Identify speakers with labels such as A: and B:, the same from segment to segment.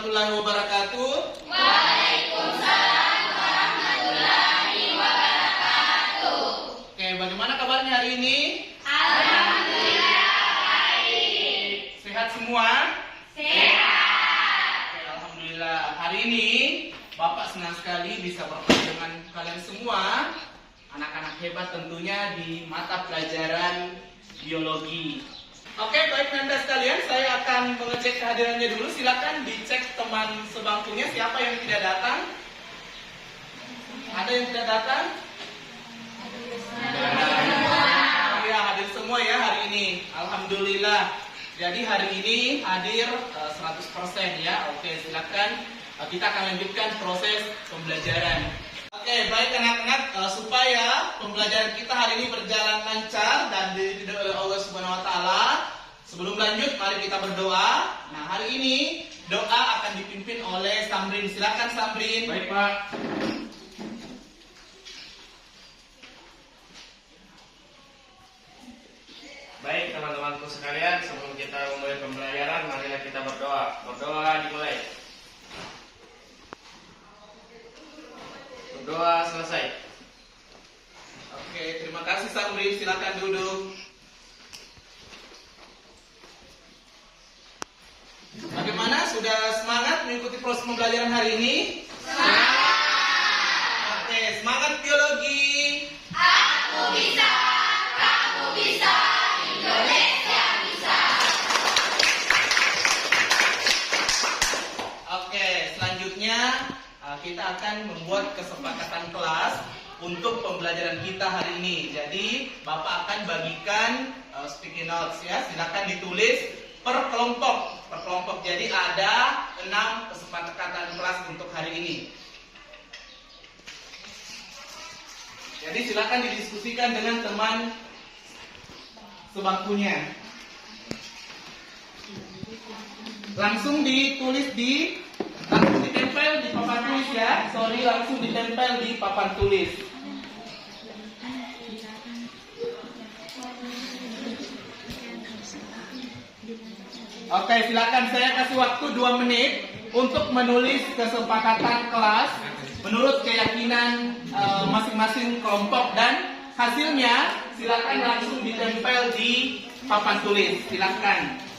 A: warahmatullahi wabarakatuh.
B: Waalaikumsalam warahmatullahi wabarakatuh.
A: Oke, bagaimana kabarnya hari ini?
B: Alhamdulillah baik.
A: Sehat semua?
B: Sehat.
A: Oke, alhamdulillah. Hari ini Bapak senang sekali bisa bertemu dengan kalian semua, anak-anak hebat tentunya di mata pelajaran biologi. Oke, baik Nanda sekalian, saya akan mengecek kehadirannya dulu. Silakan dicek teman sebangkunya siapa yang tidak datang. Ada yang tidak datang? Ya, hadir semua ya hari ini. Alhamdulillah. Jadi hari ini hadir 100% ya. Oke, silakan. Kita akan lanjutkan proses pembelajaran. Oke, baik anak-anak, supaya pembelajaran kita hari ini berjalan lancar dan diridhoi oleh Allah Subhanahu wa taala. Sebelum lanjut, mari kita berdoa. Nah, hari ini doa akan dipimpin oleh Samrin. Silakan Samrin.
C: Baik, Pak. Baik, teman-temanku sekalian, sebelum kita memulai pembelajaran, marilah kita berdoa. Berdoa dimulai. Berdoa selesai.
A: Oke, terima kasih Samrin. Silakan duduk. Bagaimana? Sudah semangat mengikuti proses pembelajaran hari ini?
B: Semangat.
A: Oke, semangat biologi.
B: Aku bisa, kamu bisa, Indonesia bisa.
A: Oke, selanjutnya kita akan membuat kesepakatan kelas untuk pembelajaran kita hari ini. Jadi, Bapak akan bagikan sticky notes ya. Silakan ditulis per kelompok. Per kelompok. Jadi ada 6 kesepakatan kelas untuk hari ini. Jadi silakan didiskusikan dengan teman sebangkunya. Langsung ditulis langsung ditempel di papan tulis ya. Sorry, langsung ditempel di papan tulis. Oke, silakan, saya kasih waktu 2 menit untuk menulis kesepakatan kelas menurut keyakinan masing-masing kelompok, dan hasilnya silakan langsung ditempel di papan tulis. Silakan.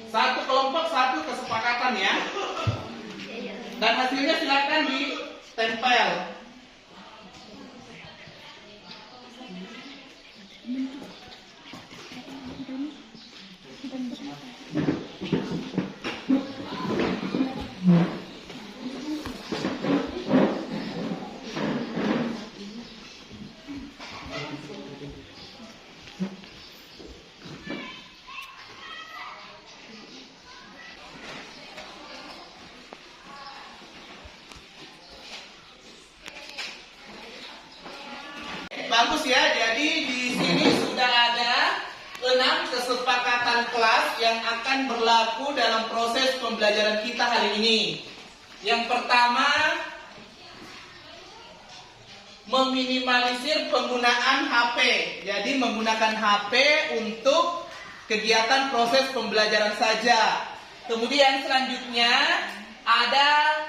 A: Satu kelompok, satu kesepakatan ya. Dan hasilnya silakan ditempel. Bagus ya, jadi di sini sudah ada 6 kesepakatan kelas yang akan berlaku dalam proses pembelajaran kita hari ini. Yang pertama, meminimalisir penggunaan HP. Jadi menggunakan HP untuk kegiatan proses pembelajaran saja. Kemudian selanjutnya ada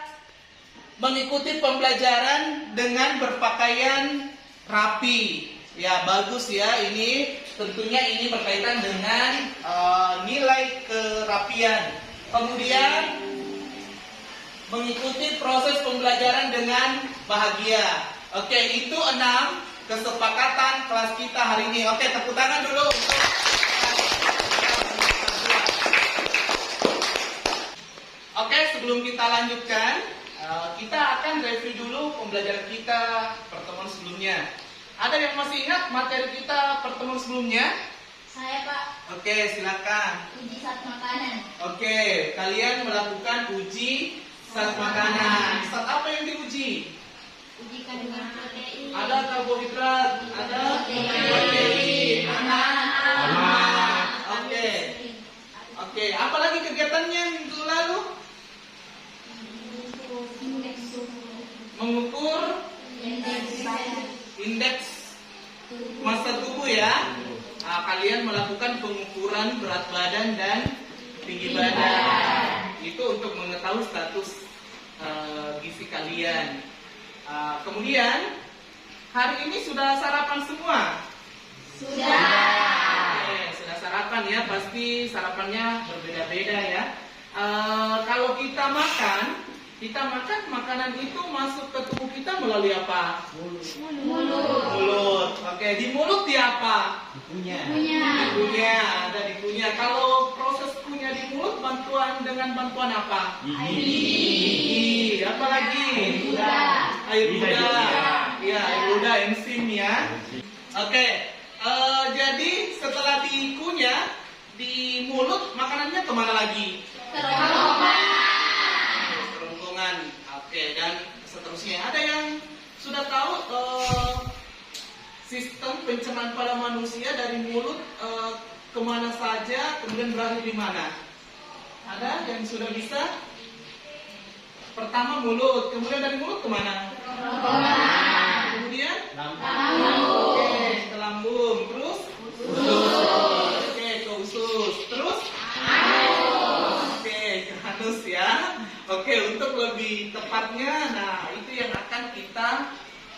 A: mengikuti pembelajaran dengan berpakaian rapi. Ya, bagus ya, ini tentunya ini berkaitan dengan nilai kerapian. Kemudian mengikuti proses pembelajaran dengan bahagia. Oke, itu 6 kesepakatan kelas kita hari ini. Oke, tepuk tangan dulu untuk Oke, sebelum kita lanjutkan, kita akan review dulu pembelajaran kita pertemuan sebelumnya. Ada yang masih ingat materi kita pertemuan sebelumnya?
B: Saya, Pak.
A: Oke, silakan.
B: Uji zat makanan.
A: Oke, kalian melakukan uji zat makanan. Zat apa yang diuji?
B: Uji kandungan protein.
A: Ada karbohidrat, ada Materi. Aman. Oke. Oke, apalagi kegiatannya minggu lalu? Mengukur indeks massa tubuh ya. Nah, kalian melakukan pengukuran berat badan dan tinggi badan. Itu untuk mengetahui status gizi kalian. Kemudian hari ini sudah sarapan semua? Oke, sudah sarapan ya. Pasti sarapannya berbeda-beda ya. Kalau kita makan makanan itu masuk ke tubuh kita melalui apa? Mulut. Oke, di mulut di apa? Dikunyah, ada dikunyah. Kalau proses kunyah di mulut dengan bantuan apa? Gigi. Apa lagi? Air ludah. Ya, air ludah, enzim ya. Oke, jadi setelah dikunyah di mulut, makanannya kemana lagi? Kerongkongan. Oke, dan seterusnya. Ada yang sudah tahu sistem pencernaan pada manusia dari mulut kemana saja, kemudian berakhir di mana? Ada yang sudah bisa? Pertama mulut, kemudian dari mulut kemana? Kemudian? Oke, ke lambung. Terus? Oke, ke usus. Terus? Oke, ke anus ya. Oke, untuk lebih tepatnya, nah itu yang akan kita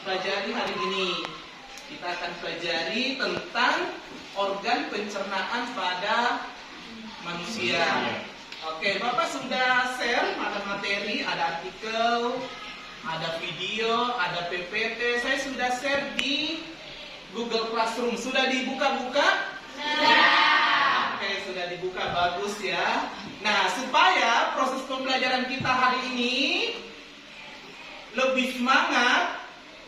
A: pelajari hari ini. Kita akan pelajari tentang organ pencernaan pada manusia. Oke, Bapak sudah share, ada materi, ada artikel, ada video, ada PPT. Saya sudah share di Google Classroom. Sudah dibuka-buka? Oke, sudah dibuka, bagus ya. Nah, supaya proses pembelajaran kita hari ini lebih semangat,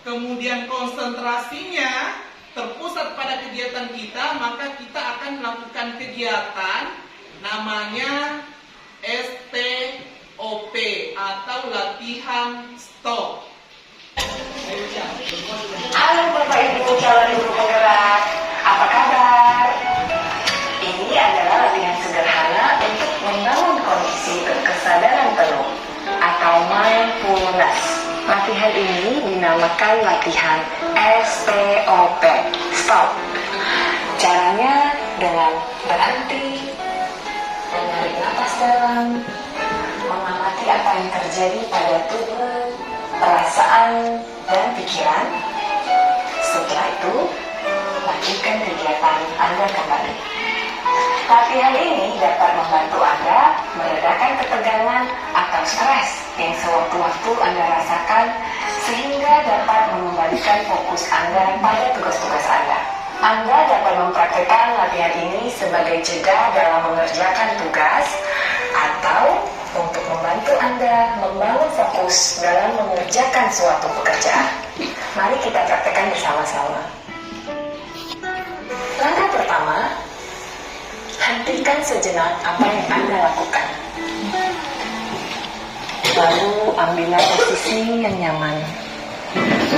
A: kemudian konsentrasinya terpusat pada kegiatan kita, maka kita akan melakukan kegiatan namanya STOP atau latihan stop.
D: Halo Bapak Ibu calon guru penggerak, apa kabar? Ini adalah latihan sederhana untuk membangun kondisi kesadaran penuh atau mindfulness. Latihan ini dinamakan latihan STOP, stop. Caranya dengan berhenti, menarik napas dalam, mengamati apa yang terjadi pada tubuh, perasaan, dan pikiran. Setelah itu, lanjutkan kegiatan Anda kembali. Latihan ini dapat membantu Anda meredakan ketegangan atau stres yang sewaktu-waktu Anda rasakan, sehingga dapat mengembalikan fokus Anda pada tugas-tugas Anda. Anda dapat mempraktikkan latihan ini sebagai jeda dalam mengerjakan tugas atau untuk membantu Anda membangun fokus dalam mengerjakan suatu pekerjaan. Mari kita praktekkan bersama-sama. Langkah pertama, hentikan sejenak apa yang Anda lakukan. Lalu ambillah posisi yang nyaman,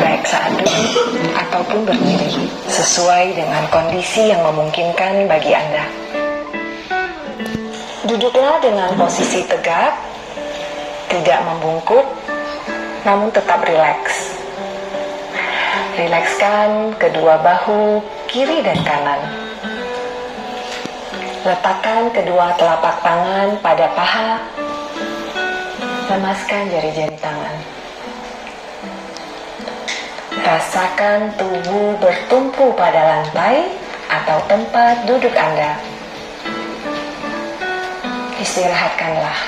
D: baik saat duduk ataupun berdiri, sesuai dengan kondisi yang memungkinkan bagi Anda. Duduklah dengan posisi tegak, tidak membungkuk, namun tetap rileks. Rilekskan kedua bahu kiri dan kanan. Letakkan kedua telapak tangan pada paha. Lemaskan jari-jari tangan. Rasakan tubuh bertumpu pada lantai atau tempat duduk Anda. Istirahatkanlah.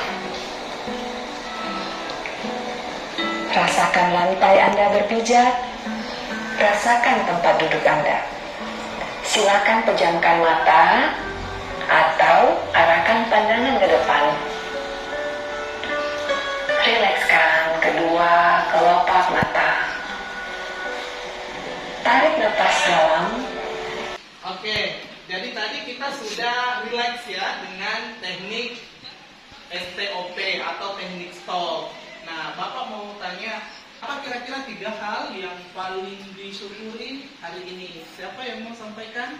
D: Rasakan lantai Anda berpijak. Rasakan tempat duduk Anda. Silakan pejamkan mata atau arahkan pandangan ke depan. Rilekskan kedua kelopak mata. Tarik napas dalam.
A: Oke, jadi tadi kita sudah relax ya dengan teknik STOP atau teknik stop. Nah, Bapak mau tanya, Apa kira-kira 3 hal yang paling disyukuri hari ini? Siapa yang mau sampaikan?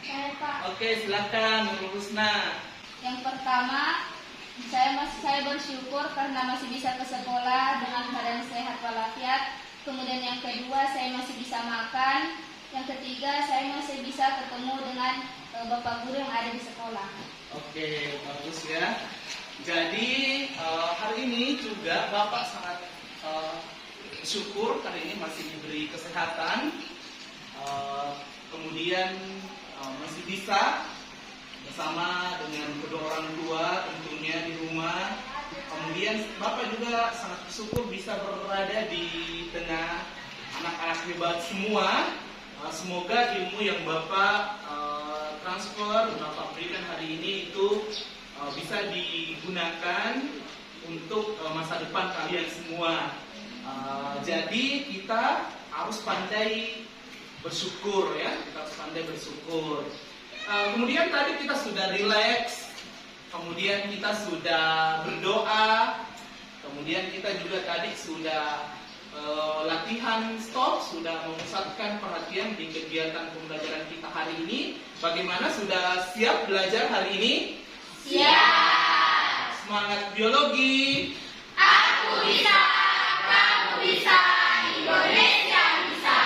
B: Saya Pak.
A: Oke, silakan Nurul Husna.
B: Yang pertama, saya bersyukur karena masih bisa ke sekolah dengan keadaan sehat walafiat. Kemudian yang kedua, saya masih bisa makan. Yang ketiga, saya masih bisa ketemu dengan bapak guru yang ada di sekolah.
A: Oke, bagus ya. Jadi hari ini juga Bapak sangat syukur hari ini masih diberi kesehatan, kemudian masih bisa bersama dengan kedua orang tua tentunya di rumah. Kemudian Bapak juga sangat bersyukur bisa berada di tengah anak-anak hebat semua. Semoga ilmu yang Bapak transfer, Bapak berikan hari ini itu bisa digunakan untuk masa depan kalian semua. Jadi kita harus pandai bersyukur ya, kita harus pandai bersyukur. Kemudian tadi kita sudah relax, kemudian kita sudah berdoa, kemudian kita juga tadi sudah latihan stop, sudah memusatkan perhatian di kegiatan pembelajaran kita hari ini. Bagaimana, sudah siap belajar hari ini?
B: Siap.
A: Semangat biologi.
B: Aku bisa, kamu bisa, Indonesia bisa.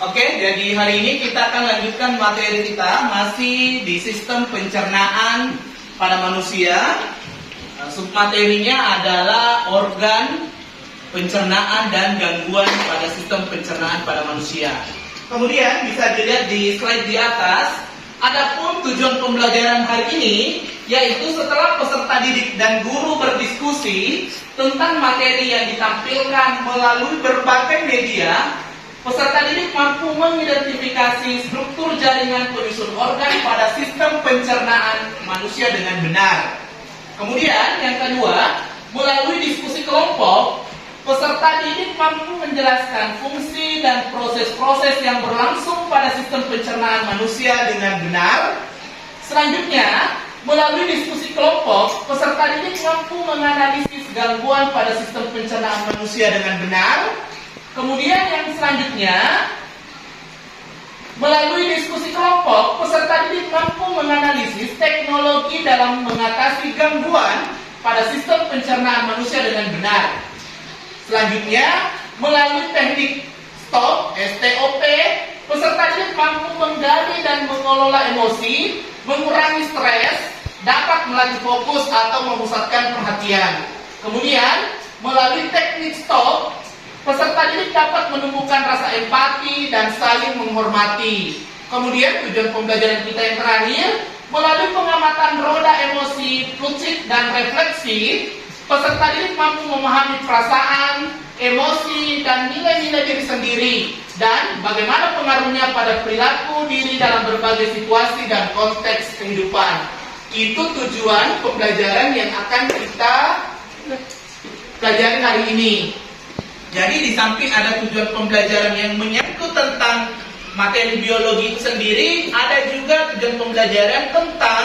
A: Oke, jadi hari ini kita akan lanjutkan materi kita masih di sistem pencernaan pada manusia. Submaterinya adalah organ pencernaan dan gangguan pada sistem pencernaan pada manusia. Kemudian bisa dilihat di slide di atas, adapun tujuan pembelajaran hari ini yaitu setelah peserta didik dan guru berdiskusi tentang materi yang ditampilkan melalui berbagai media, peserta didik mampu mengidentifikasi struktur jaringan penyusun organ pada sistem pencernaan manusia dengan benar. Kemudian yang kedua, melalui diskusi kelompok, peserta didik mampu menjelaskan fungsi dan proses-proses yang berlangsung pada sistem pencernaan manusia dengan benar. Selanjutnya, melalui diskusi kelompok, peserta didik mampu menganalisis gangguan pada sistem pencernaan manusia dengan benar. Kemudian yang selanjutnya, melalui diskusi kelompok, peserta didik mampu menganalisis teknologi dalam mengatasi gangguan pada sistem pencernaan manusia dengan benar. Selanjutnya, melalui teknik STOP, STOP, peserta didik mampu menggali dan mengelola emosi, mengurangi stres, dapat melatih fokus atau memusatkan perhatian. Kemudian, melalui teknik STOP, peserta didik dapat menumbuhkan rasa empati dan saling menghormati. Kemudian tujuan pembelajaran kita yang terakhir, melalui pengamatan roda emosi, fluid dan refleksi, peserta didik mampu memahami perasaan, emosi, dan nilai-nilai diri sendiri dan bagaimana pengaruhnya pada perilaku diri dalam berbagai situasi dan konteks kehidupan. Itu tujuan pembelajaran yang akan kita pelajari hari ini. Jadi di samping ada tujuan pembelajaran yang menyangkut tentang materi biologi itu sendiri, ada juga tujuan pembelajaran tentang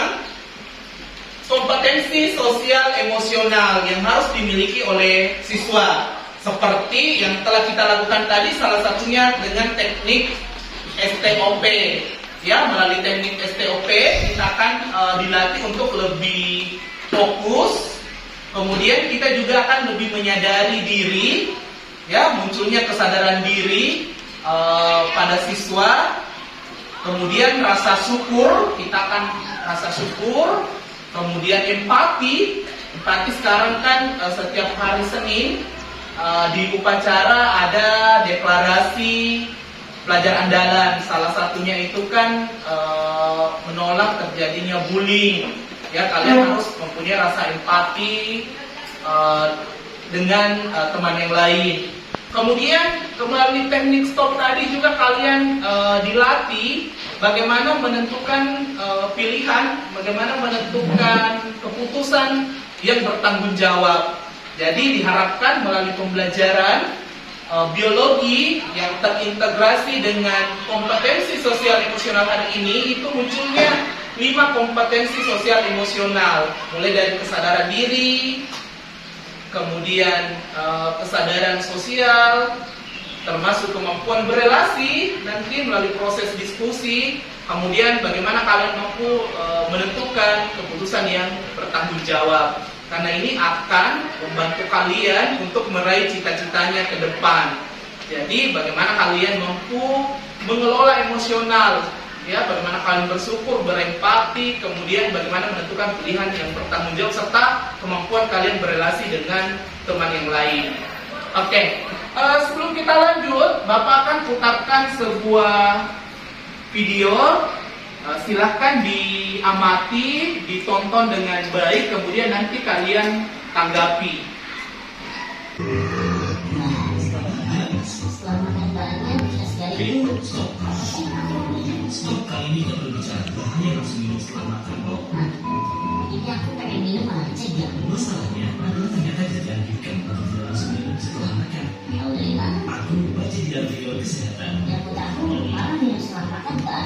A: kompetensi sosial emosional yang harus dimiliki oleh siswa. Seperti yang telah kita lakukan tadi, salah satunya dengan teknik STOP. Ya, melalui teknik STOP kita akan dilatih untuk lebih fokus. Kemudian kita juga akan lebih menyadari diri. Ya, munculnya kesadaran diri pada siswa. Kemudian rasa syukur, kita akan rasa syukur. Kemudian empati sekarang kan setiap hari Senin di upacara ada deklarasi pelajar andalan. Salah satunya itu kan menolak terjadinya bullying. Ya, kalian harus mempunyai rasa empati dengan teman yang lain. Kemudian melalui teknik STOP tadi juga kalian dilatih bagaimana menentukan pilihan, bagaimana menentukan keputusan yang bertanggung jawab. Jadi diharapkan melalui pembelajaran biologi yang terintegrasi dengan kompetensi sosial emosional hari ini itu munculnya 5 kompetensi sosial emosional, mulai dari kesadaran diri, kemudian kesadaran sosial, termasuk kemampuan berelasi nanti melalui proses diskusi, kemudian bagaimana kalian mampu menentukan keputusan yang bertanggung jawab. Karena ini akan membantu kalian untuk meraih cita-citanya ke depan. Jadi bagaimana kalian mampu mengelola emosional, ya, bagaimana kalian bersyukur, berempati, kemudian bagaimana menentukan pilihan yang bertanggung jawab serta kemampuan kalian berelasi dengan teman yang lain. Oke, sebelum kita lanjut, Bapak akan putarkan sebuah video. Silahkan diamati, ditonton dengan baik, kemudian nanti kalian tanggapi.
E: Stop, kali ini kita berbicara hanya langsung minum setelah makan kok.
F: Ini aku pengen minum aja ya.
E: Masalahnya adalah ternyata tidak dianjurkan untuk tidak langsung minum setelah makan.
F: Ya udah gimana?
E: Aku baca di dalam video kesehatan.
F: Ya udah aku malah minum setelah makan kan.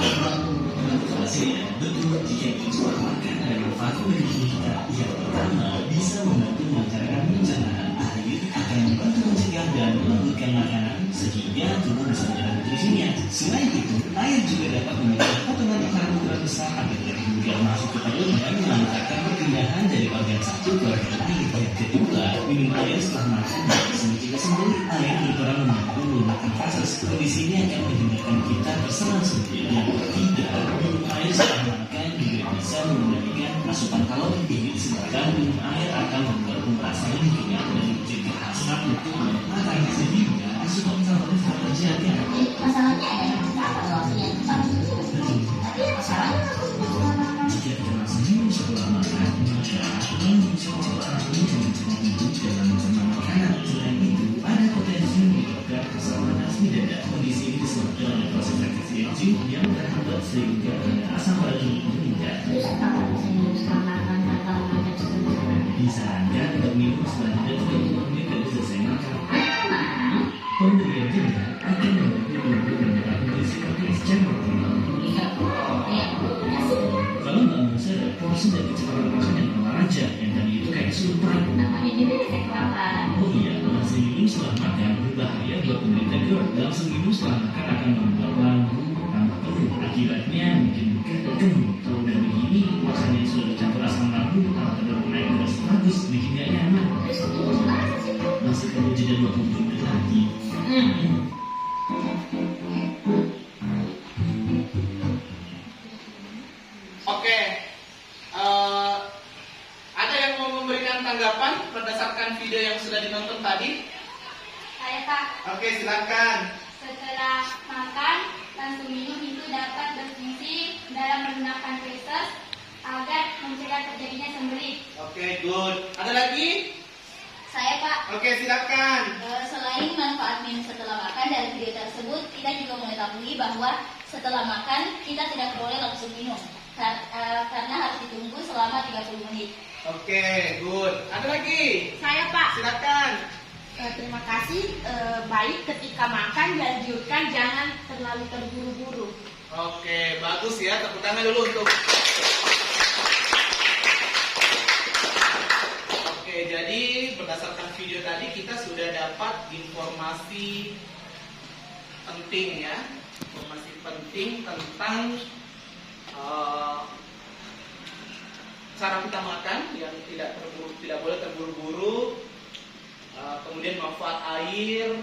E: Hasilnya betul jika minum setelah makan ada manfaat bagi tubuh kita. Yang pertama bisa membantu melancarkan pencernaan. Air akan membantu mencegah dan melembutkan makanan sehingga tubuh bisa menyerap nutrisinya. Selain itu, air juga dapat memecah potongan karbohidrat besar agar kemudian masuk ke perut dan melancarkan perpindahan dari organ satu ke organ lain. Yang kedua, minum air setelah makan bisa mencegah sembuli. Air berperan membantu melunakan fases. Kondisi ini akan menghindarkan kita bersenang sendiri. Yang ketiga, minum air setelah makan juga bisa mengendalikan asupan kalori tinggi. Sedangkan minum air akan membuatmu merasa lebih kenyang dan mencegah hasrat untuk makan sehingga asupan kalori tetap terjaga.
F: Masalahnya ada yang apa waktunya tepat. Tapi masalahnya
E: Jika kita merasa minum setelah makan, maka minum setelah minum dalam mencerna makanan. Selain itu, ada potensi menyebabkan kesalahan asam dada. Kondisi ini disebabkan oleh proses reaksi enzim yang terhambat sehingga asam pada tubuh meningkat.
F: terus apa bisa minum setelah makan atau makan sebelum
E: Disarankan untuk minum setelah jeda 30 menit dari selesai makan. Pemberian jeda akan membantu tubuh menyerap nutrisi seperti secara optimal. Kalau nggak mau sadar, porsi dan kecepatan makan yang normal aja, yang tadi itu kayak surupan.
F: namanya juga efek lapar.
E: Oh iya, langsung minum setelah makan berbahaya buat penderita GERD. Langsung minum setelah makan akan membuat lambung tambah penuh. Akibatnya bikin kegem. Kalau udah begini, rasanya sudah bercampur asam lambung atau cenderung naik ke 100, bikin gak nyaman.
F: Terus minum gimana sih?
E: Masih perlu jeda 20 menit lagi.
A: Oke, ada yang mau memberikan tanggapan berdasarkan video yang sudah ditonton tadi?
B: Saya Pak,
A: Oke, silakan.
B: setelah makan langsung minum itu dapat berfungsi dalam menggunakan feses agar mencegah terjadinya sembelit.
A: Oke, good. Ada lagi?
B: Saya Pak,
A: Oke, silakan.
B: selain manfaat minum setelah makan dari video tersebut, kita juga mengetahui bahwa setelah makan kita tidak boleh langsung minum karena harus ditunggu selama 30 menit.
A: Oke, good. Ada lagi?
G: Saya Pak,
A: Silakan.
G: terima kasih. Baik ketika makan dianjurkan jangan terlalu terburu-buru.
A: Oke, bagus ya. Tepuk tangan dulu untuk. Oke, jadi berdasarkan video tadi kita sudah dapat informasi penting ya. Informasi penting tentang cara kita makan yang tidak boleh terburu-buru. Kemudian manfaat air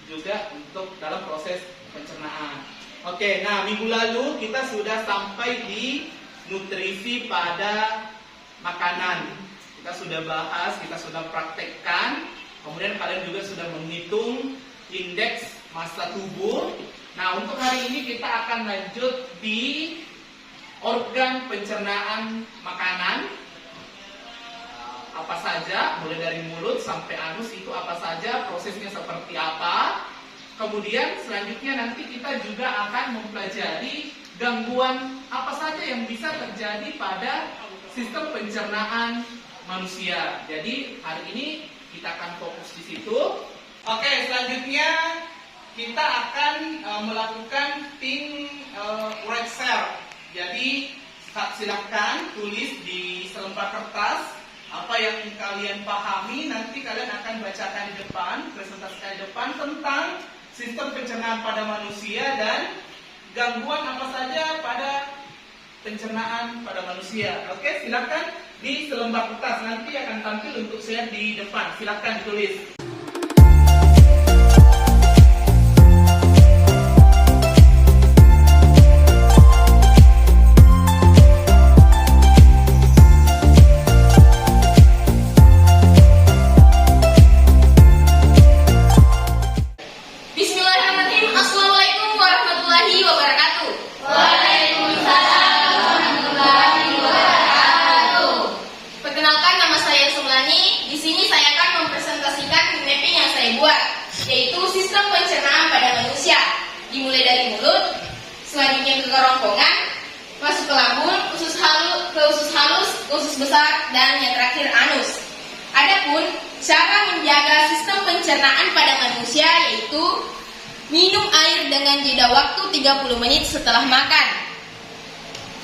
A: juga untuk dalam proses pencernaan. Oke, nah minggu lalu kita sudah sampai di nutrisi pada makanan. Kita sudah bahas, kita sudah praktekkan. Kemudian kalian juga sudah menghitung indeks massa tubuh. Nah, untuk hari ini kita akan lanjut di organ pencernaan makanan. Apa saja, mulai dari mulut sampai anus itu apa saja, prosesnya seperti apa. Kemudian selanjutnya nanti kita juga akan mempelajari gangguan apa saja yang bisa terjadi pada sistem pencernaan manusia. Jadi hari ini kita akan fokus di situ. Oke, selanjutnya kita akan melakukan tim Excel. Jadi silakan tulis di selembar kertas apa yang kalian pahami nanti kalian akan bacakan di depan, presentasikan di depan tentang sistem pencernaan pada manusia dan gangguan apa saja pada pencernaan pada manusia. Oke, silakan di selembar kertas nanti akan tampil untuk share di depan. Silakan ditulis.
B: Bismillahirrahmanirrahim. Assalamualaikum warahmatullahi wabarakatuh. Perkenalkan, nama saya Semlani. Di sini saya akan mempresentasikan mapping yang saya buat, yaitu sistem pencernaan pada manusia. Dimulai dari mulut, selanjutnya ke kerongkongan, masuk ke lambung, usus halus, usus besar, dan yang terakhir anus. Adapun cara menjaga sistem pencernaan pada manusia yaitu minum air dengan jeda waktu 30 menit setelah makan.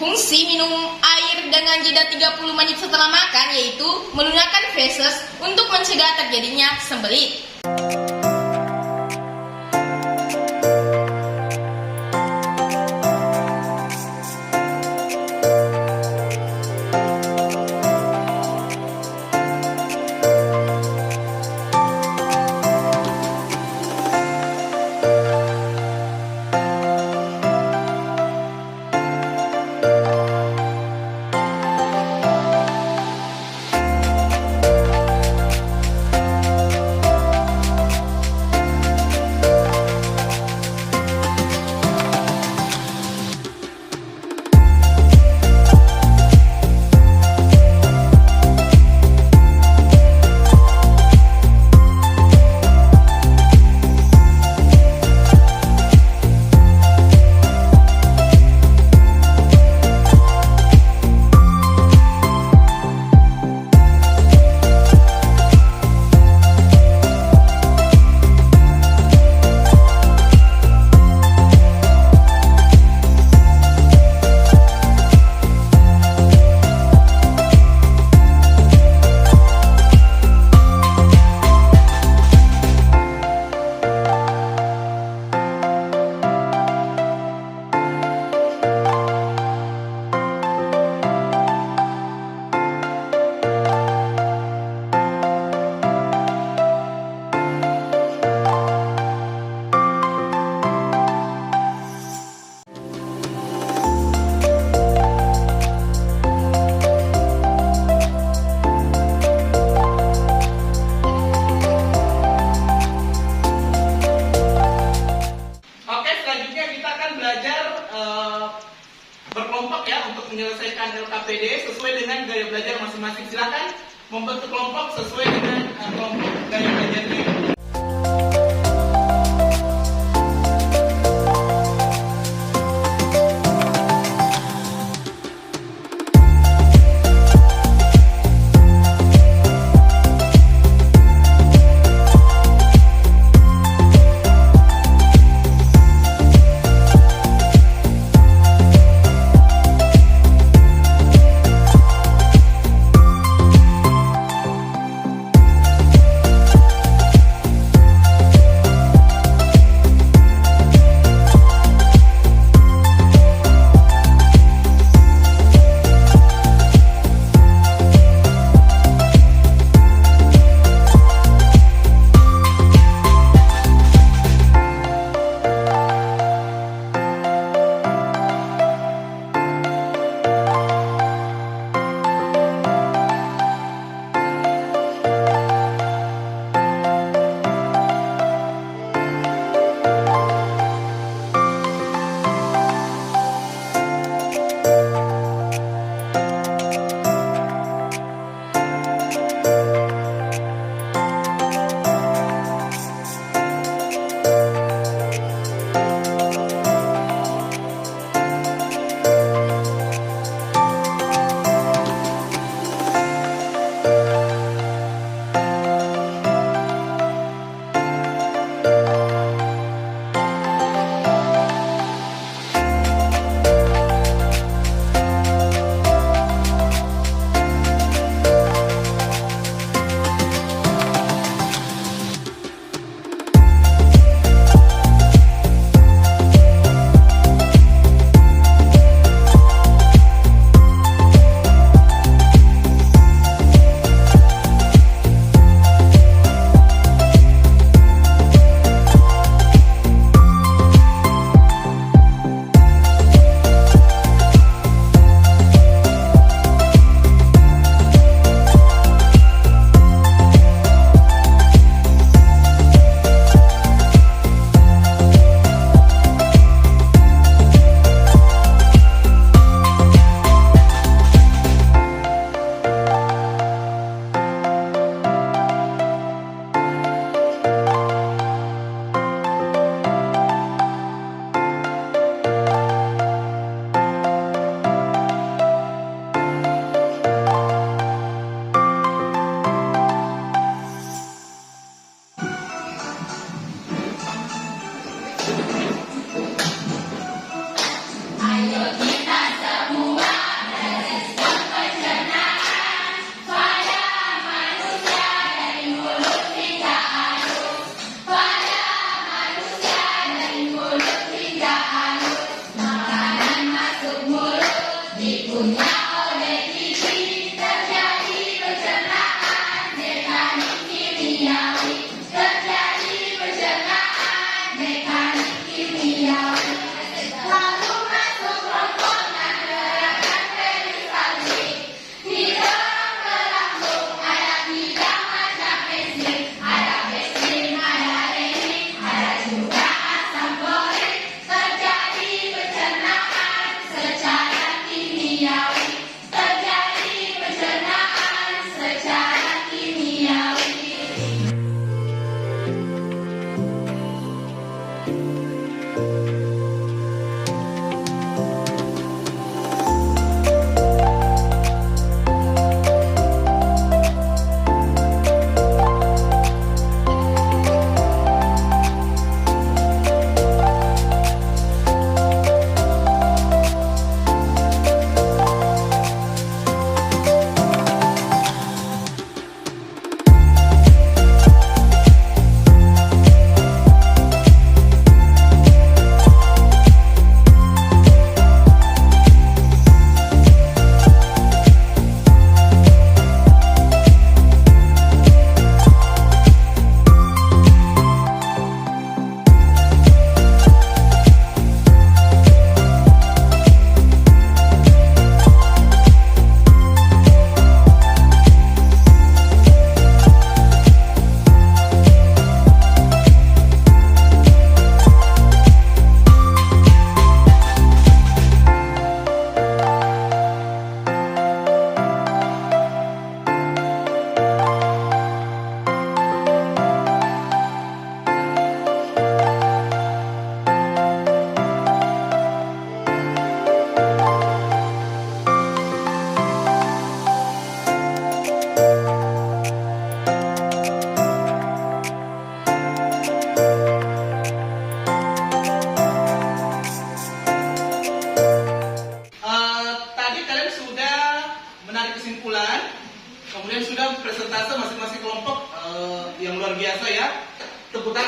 B: Fungsi minum air dengan jeda 30 menit setelah makan yaitu melunakkan feses untuk mencegah terjadinya sembelit. Berkelompok ya untuk menyelesaikan LKPD sesuai dengan gaya belajar masing-masing. Silakan membentuk kelompok sesuai dengan kelompok gaya belajarnya.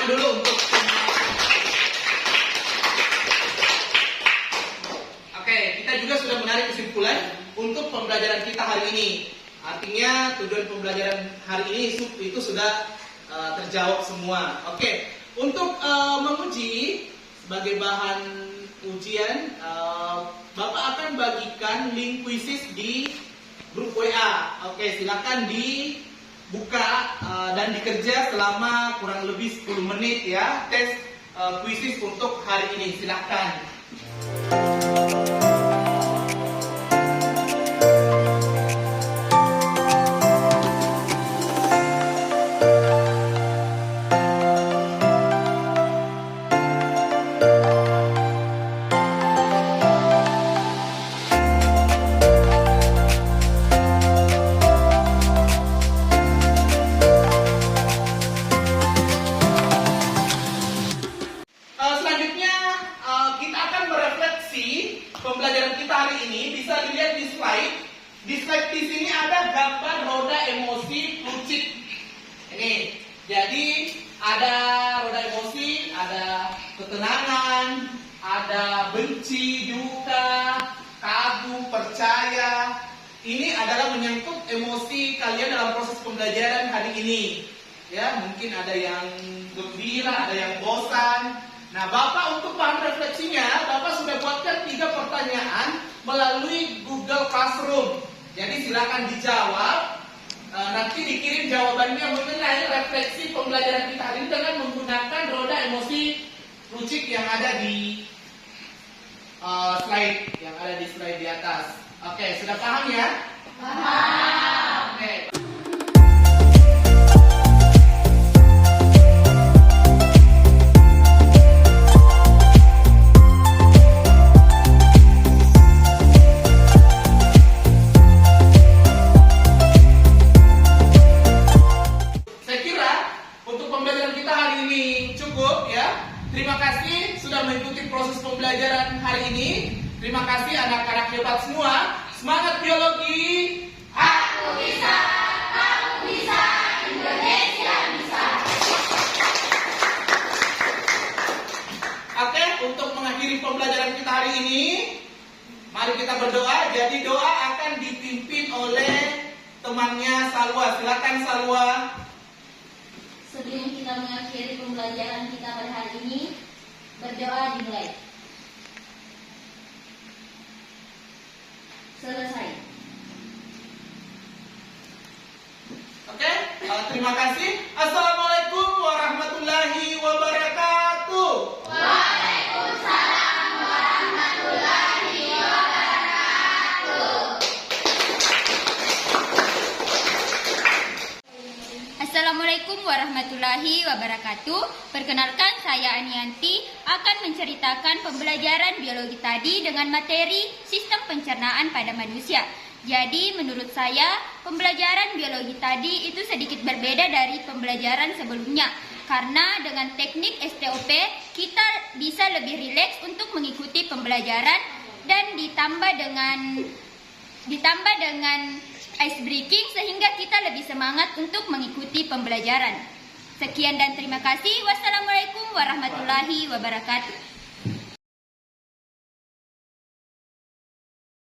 A: tangan dulu untuk Oke, kita juga sudah menarik kesimpulan untuk pembelajaran kita hari ini. Artinya tujuan pembelajaran hari ini itu sudah terjawab semua. Oke, untuk menguji sebagai bahan ujian, Bapak akan bagikan link kuisis di grup WA. Oke, silakan dibuka dan dikerja selama kurang lebih 10 menit ya. Tes kuisis untuk hari ini, silakan. Selanjutnya kita akan merefleksi pembelajaran kita hari ini. Bisa dilihat di slide. Di slide di sini ada gambar roda emosi lucid. Ini. Jadi ada roda emosi, ada ketenangan, ada benci, duka, kagum, percaya. Ini adalah menyangkut emosi kalian dalam proses pembelajaran hari ini. Ya, mungkin ada yang gembira, ada yang bosan. Nah, Bapak untuk bahan refleksinya, Bapak sudah buatkan 3 pertanyaan melalui Google Classroom. Jadi silakan dijawab. Nanti dikirim jawabannya mengenai refleksi pembelajaran kita hari ini dengan menggunakan roda emosi lucid yang ada di slide di atas. Oke, sudah paham ya? Paham. Oke. Terima kasih sudah mengikuti proses pembelajaran hari ini. Terima kasih anak-anak hebat semua. Semangat biologi.
B: Aku bisa, kamu bisa, Indonesia bisa.
A: Oke, untuk mengakhiri pembelajaran kita hari ini, mari kita berdoa. Jadi doa akan dipimpin oleh temannya Salwa. Silakan Salwa.
B: Sebelum kita mengakhiri pembelajaran kita pada hari ini, berdoa dimulai. Selesai.
A: Oke, terima kasih. Assalamualaikum warahmatullahi wabarakatuh.
B: Waalaikumsalam warahmatullahi wabarakatuh.
H: Assalamualaikum warahmatullahi wabarakatuh. Perkenalkan, saya Anianti akan menceritakan pembelajaran biologi tadi dengan materi sistem pencernaan pada manusia. Jadi menurut saya pembelajaran biologi tadi itu sedikit berbeda dari pembelajaran sebelumnya. Karena dengan teknik STOP kita bisa lebih rileks untuk mengikuti pembelajaran dan ditambah dengan ice breaking sehingga kita lebih semangat untuk mengikuti pembelajaran. Sekian dan terima kasih. Wassalamualaikum warahmatullahi wabarakatuh.